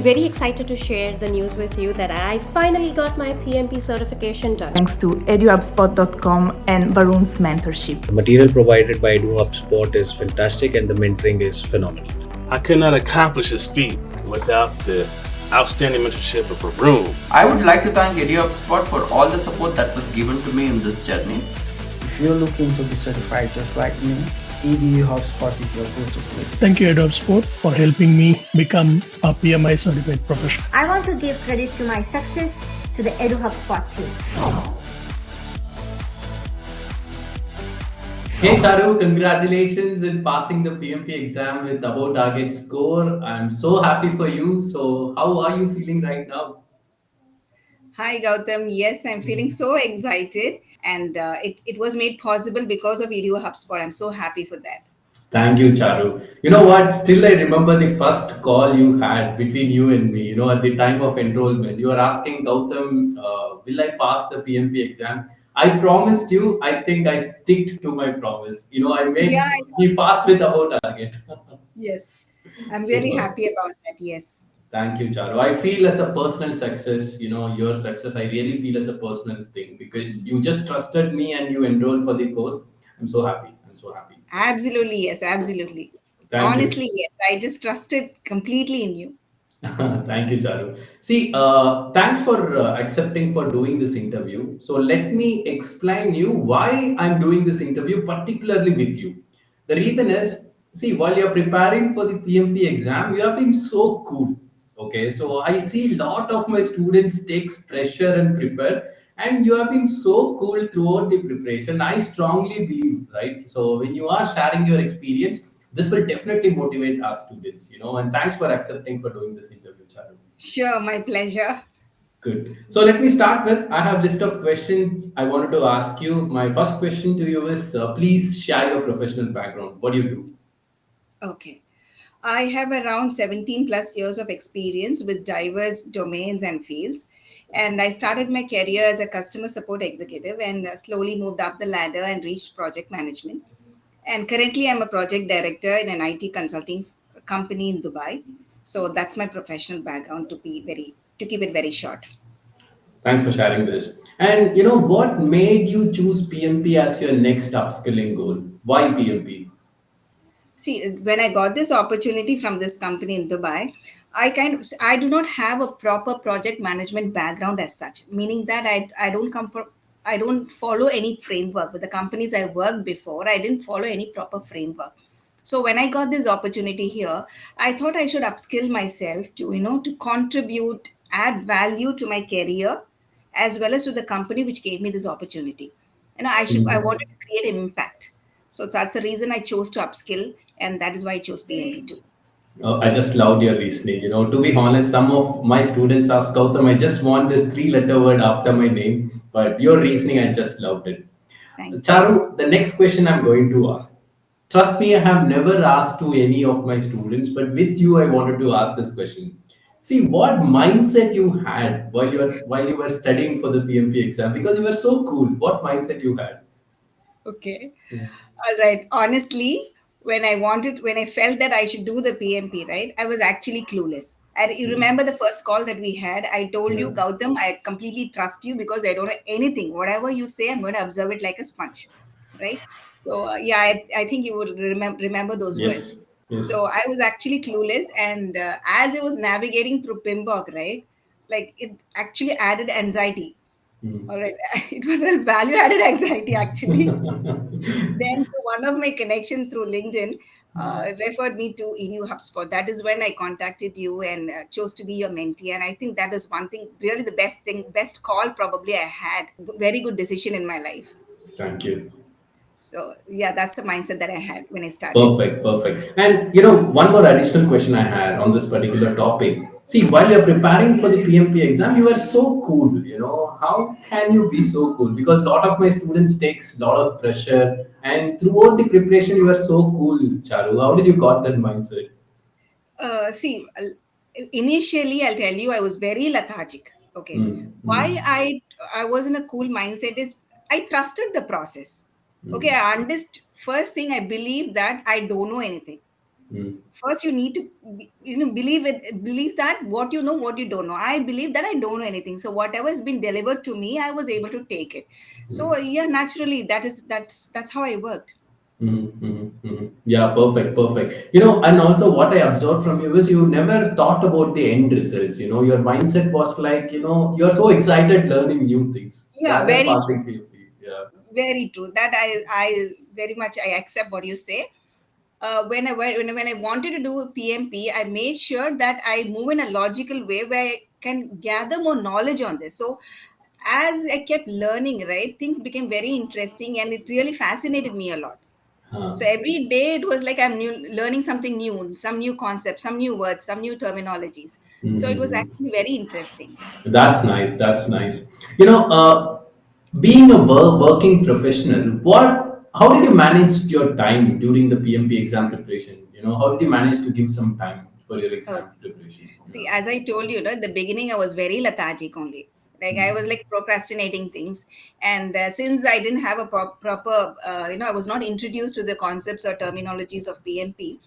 I'm very excited to share the news with you that I finally got my PMP certification done. Thanks to EduHubSpot.com and Varun's mentorship. The material provided by EduHubSpot is fantastic and the mentoring is phenomenal. I could not accomplish this feat without the outstanding mentorship of Varun. I would like to thank EduHubSpot for all the support that was given to me in this journey. If you're looking to be certified just like me, EduHubSpot is your go-to place. Thank you, EduHubSpot, for helping me become a PMI Certified professional. I want to give credit to my success to the EduHubSpot team. Hey Charu, congratulations in passing the PMP exam with above target score. I'm so happy for you. So how are you feeling right now? Hi Gautam, yes, I'm feeling so excited and it was made possible because of EduHubSpot. I'm so happy for that. Thank you, Charu. You know what? Still, I remember the first call you had between you and me. At the time of enrollment, you were asking Gautam, will I pass the PMP exam? I promised you. I think I stick to my promise. I made we passed with above target. Yes, I'm really happy about that. Yes. Thank you, Charu. I feel as a personal success, your success, I really feel as a personal thing because you just trusted me and you enrolled for the course. I'm so happy. I'm so happy. Absolutely, yes, absolutely. Honestly, yes, I just trusted completely in you. Thank you, Charu. See, thanks for accepting for doing this interview. So let me explain you why I'm doing this interview, particularly with you. The reason is, see, while you're preparing for the PMP exam, you have been so cool. Okay, so I see a lot of my students takes pressure and prepare, and you have been so cool throughout the preparation. I strongly believe, right? So when you are sharing your experience, this will definitely motivate our students, and thanks for accepting for doing this interview, Charu. Sure, my pleasure. Good. So let me start with, I have list of questions I wanted to ask you. My first question to you is, please share your professional background. What do you do? Okay. I have around 17 plus years of experience with diverse domains and fields. And I started my career as a customer support executive and slowly moved up the ladder and reached project management. And currently, I'm a project director in an IT consulting company in Dubai. So that's my professional background to keep it very short. Thanks for sharing this. And what made you choose PMP as your next upskilling goal? Why PMP? See, when I got this opportunity from this company in Dubai, I do not have a proper project management background as such, meaning that I don't follow any framework. With the companies I worked before, I didn't follow any proper framework. So when I got this opportunity here, I thought I should upskill myself to contribute, add value to my career, as well as to the company which gave me this opportunity. I wanted to create an impact. So that's the reason I chose to upskill, and that is why I chose PMP too. I just loved your reasoning. To be honest, some of my students ask Gautam, I just want this three-letter word after my name, but your reasoning, I just loved it. Thank you. Charu, the next question I'm going to ask. Trust me, I have never asked to any of my students, but with you, I wanted to ask this question. See, what mindset you had while you were studying for the PMP exam? Because you were so cool. What mindset you had? Okay. All right. Honestly, when I felt that I should do the PMP, right, I was actually clueless. You remember the first call that we had? I told you, Gautam, I completely trust you because I don't know anything. Whatever you say, I'm going to observe it like a sponge, right? So, I think you would remember those Yes. words. Yes. So, I was actually clueless. And as I was navigating through PIMBOK, right, like it actually added anxiety. All right. It was a value added anxiety, actually. Then one of my connections through LinkedIn referred me to EduHubSpot. That is when I contacted you and chose to be your mentee. And I think that is one thing, really the best call probably I had. Very good decision in my life. Thank you. So yeah, that's the mindset that I had when I started. Perfect, perfect. And one more additional question I had on this particular topic. See, while you're preparing for the PMP exam, you are so cool. How can you be so cool? Because a lot of my students takes a lot of pressure, and throughout the preparation, you are so cool, Charu. How did you got that mindset? See, initially, I'll tell you, I was very lethargic. Okay, why I was in a cool mindset is I trusted the process. Okay, I understood. First thing, I believe that I don't know anything. First, you need to believe that what you know, what you don't know. I believe that I don't know anything, so whatever has been delivered to me, I was able to take it. So yeah, naturally, that's how I worked. Yeah, perfect, perfect. And also what I observed from you is you never thought about the end results. Your mindset was like, you're so excited learning new things Yeah, rather very true. passing PMP. Yeah. Very true. That I very much I accept what you say. When I wanted to do a PMP, I made sure that I move in a logical way where I can gather more knowledge on this. So as I kept learning, right, things became very interesting and it really fascinated me a lot. Huh. So every day it was like I'm learning something new, some new concepts, some new words, some new terminologies. So it was Mhm. actually very interesting. That's nice. That's nice. Being a working professional, how did you manage your time during the PMP exam preparation? How did you manage to give some time for your Uh, exam preparation? See, as I told you, at the beginning, I was very lethargic only. Like I was like procrastinating things, and since I didn't have a proper, I was not introduced to the concepts or terminologies of PMP.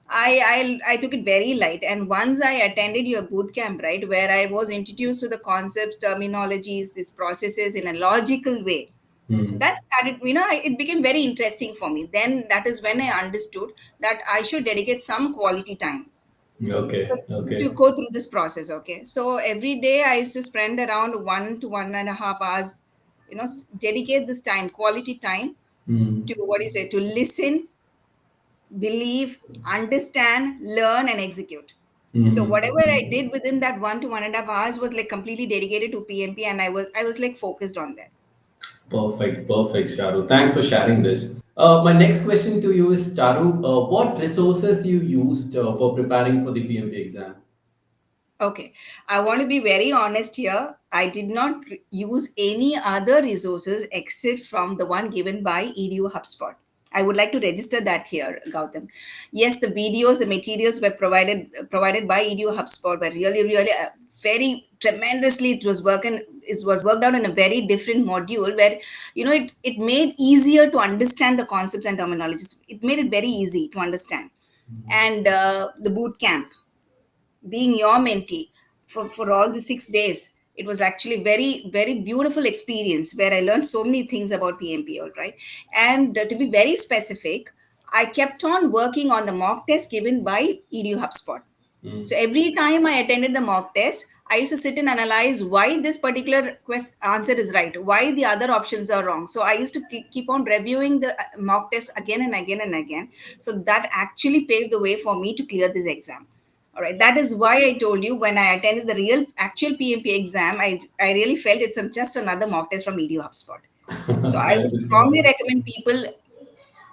I took it very light, and once I attended your boot camp, right, where I was introduced to the concepts, terminologies, these processes in a logical way, Hmm. that started, it became very interesting for me. Then that is when I understood that I should dedicate some quality time Okay. for, to Okay. go through this process. Okay, so every day I used to spend around 1 to 1.5 hours, dedicate this time, quality time, Hmm. to what do you say, to listen, believe, understand, learn, and execute. So whatever I did within that 1 to 1.5 hours was like completely dedicated to PMP, and I was like focused on that. Perfect. Perfect, Charu. Thanks for sharing this. My next question to you is, Charu, what resources you used for preparing for the PMP exam? Okay, I want to be very honest here. I did not use any other resources except from the one given by EduHubSpot. I would like to register that here, Gautam. Yes, the videos, the materials were provided by EduHubSpot were really very tremendously. It was working. It was worked out in a very different module where it made easier to understand the concepts and terminologies. It made it very easy to understand, and the boot camp, being your mentee for all the 6 days, it was actually very very beautiful experience where I learned so many things about PMP, all right. And to be very specific, I kept on working on the mock test given by EduHubSpot. So every time I attended the mock test, I used to sit and analyze why this particular answer is right, why the other options are wrong. So I used to keep on reviewing the mock test again and again and again. So that actually paved the way for me to clear this exam. All right. That is why I told you when I attended the real actual PMP exam, I really felt it's just another mock test from EduHubSpot. So I would strongly recommend people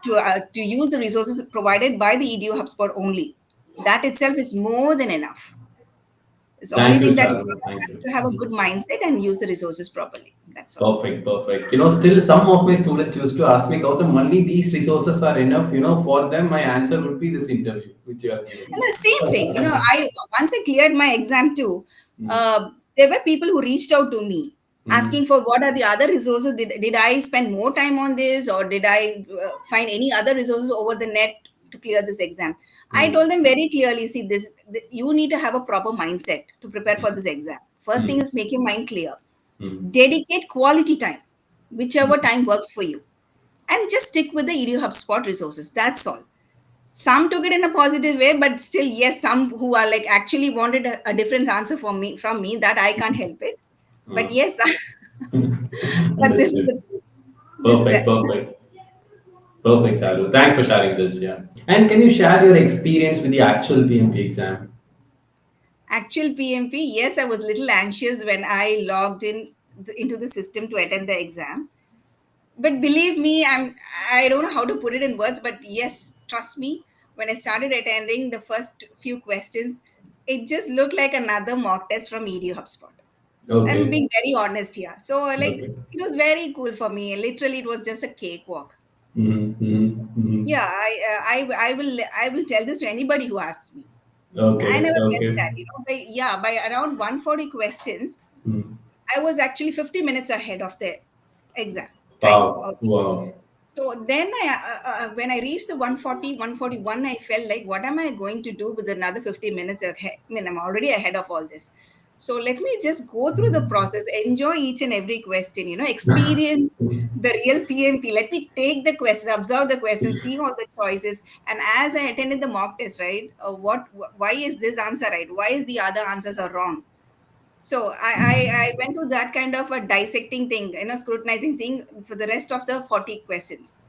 to use the resources provided by the EduHubSpot only. That itself is more than enough. It's the only Thank you, thing that you Charu. Thank have you. to have a good mindset and use the resources properly. That's all. Perfect, perfect. Still some of my students used to ask me, Gautam, only these resources are enough. For them, my answer would be this interview, which you are giving. And the same thing, I once I cleared my exam too, there were people who reached out to me Mm, asking for what are the other resources. Did I spend more time on this, or did I find any other resources over the net to clear this exam? I mm, told them very clearly, see, you need to have a proper mindset to prepare for this exam. First thing mm, is make your mind clear. mm. Dedicate quality time, whichever time works for you, and just stick with the EduHubSpot resources. That's all. Some took it in a positive way, but still, yes, some who are like actually wanted a different answer from me, that I can't help it. But Uh, yes, but this is Understood. the Perfect, this perfect. Perfect, Charu. Thanks for sharing this. Yeah. And can you share your experience with the actual PMP exam? actual PMP. Yes, I was a little anxious when I logged into the system to attend the exam. But believe me, I don't know how to put it in words, but yes, trust me, when I started attending the first few questions, it just looked like another mock test from EduHubSpot. I'm Okay. being very honest here. So like Okay. it was very cool for me. Literally, it was just a cakewalk. Mm-hmm, mm-hmm, mm-hmm. Yeah, I will tell this to anybody who asks me. I Okay. never felt Okay. that. By around 140 questions, Mm. I was actually 50 minutes ahead of the exam time. Wow. Wow. So then when I reached the 140, 141, I felt like, what am I going to do with another 50 minutes ahead? I mean, I'm already ahead of all this. So let me just go through the process, enjoy each and every question, experience the real PMP. Let me take the question, observe the question, see all the choices. And as I attended the mock test, right, why is this answer right? Why is the other answers are wrong? So I went to that kind of a dissecting thing, scrutinizing thing for the rest of the 40 questions.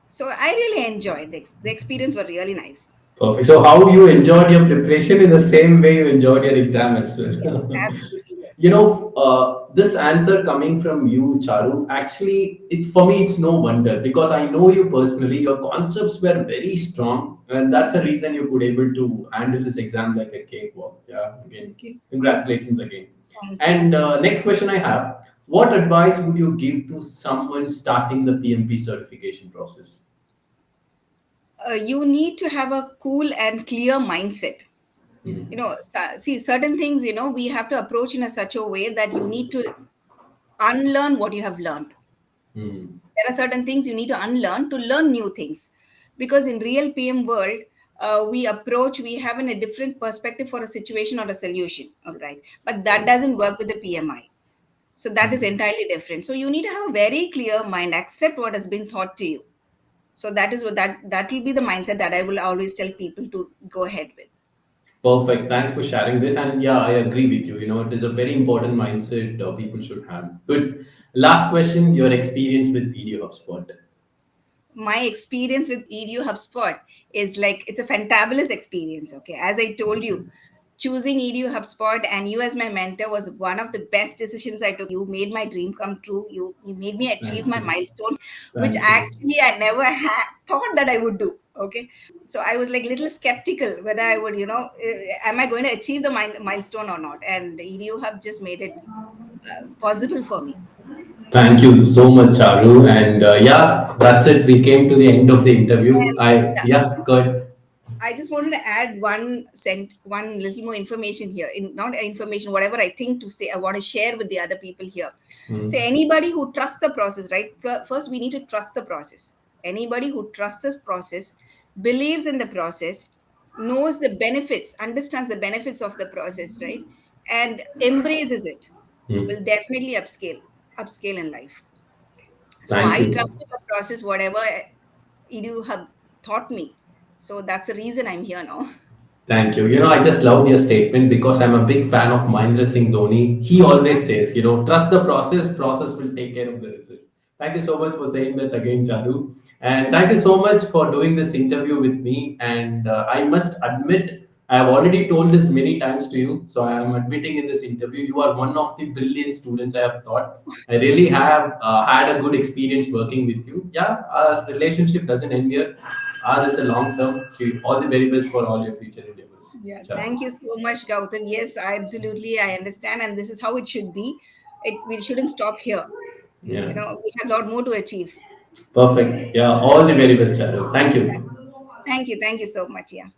So I really enjoyed the experience were really nice. Perfect. So how you enjoyed your preparation in the same way you enjoyed your exam as Yes, well. absolutely yes. This answer coming from you, Charu, actually, for me, it's no wonder because I know you personally. Your concepts were very strong, and that's the reason you could able to handle this exam like a cakewalk. Yeah, again, Okay. congratulations again. Thank you. And next question I have: what advice would you give to someone starting the PMP certification process? You need to have a cool and clear mindset. See, certain things, we have to approach in a such a way that you need to unlearn what you have learned. Hmm. There are certain things you need to unlearn to learn new things, because in real PM world, we have a different perspective for a situation or a solution, all right, but that doesn't work with the PMI. So that is entirely different. So you need to have a very clear mind, accept what has been taught to you. So that is what that will be the mindset that I will always tell people to go ahead with. Perfect. Thanks for sharing this. And yeah, I agree with you. It is a very important mindset people should have. Good. Last question, your experience with EduHubSpot. My experience with EduHubSpot is like, it's a fantabulous experience. Okay, as I told you, choosing EduHubSpot and you as my mentor was one of the best decisions I took. You made my dream come true. You made me achieve Thank my you. milestone, which Thank you. actually I never had thought that I would do. Okay, so I was like little skeptical whether I would, am I going to achieve the milestone or not? And EduHub just made it possible for me. Thank you so much, Charu. And yeah, that's it. We came to the end of the interview. And Yeah, good. I just wanted to add one little more information here. Not information, whatever I think to say, I want to share with the other people here. So Mm, anybody who trusts the process, right? First, we need to trust the process. Anybody who trusts the process, believes in the process, knows the benefits, understands the benefits of the process, right, and embraces it, will mm. definitely upscale in life. So Thank I you. trusted the process, whatever you have taught me. So that's the reason I'm here now. Thank you. I just loved your statement because I'm a big fan of Mahendra Singh Dhoni. He always says, trust the process will take care of the results. Thank you so much for saying that again, Charu. And thank you so much for doing this interview with me. And I must admit, I have already told this many times to you. So I am admitting in this interview, you are one of the brilliant students I have taught. I really have had a good experience working with you. Yeah, our relationship doesn't end here. Ours is a long term. So all the very best for all your future endeavors. Yeah, Ciao. thank you so much, Gautam. Yes, I understand, and this is how it should be. We shouldn't stop here. Yeah. We have a lot more to achieve. Perfect. Yeah. All the very best, Charu. Thank you. Thank you so much. Yeah.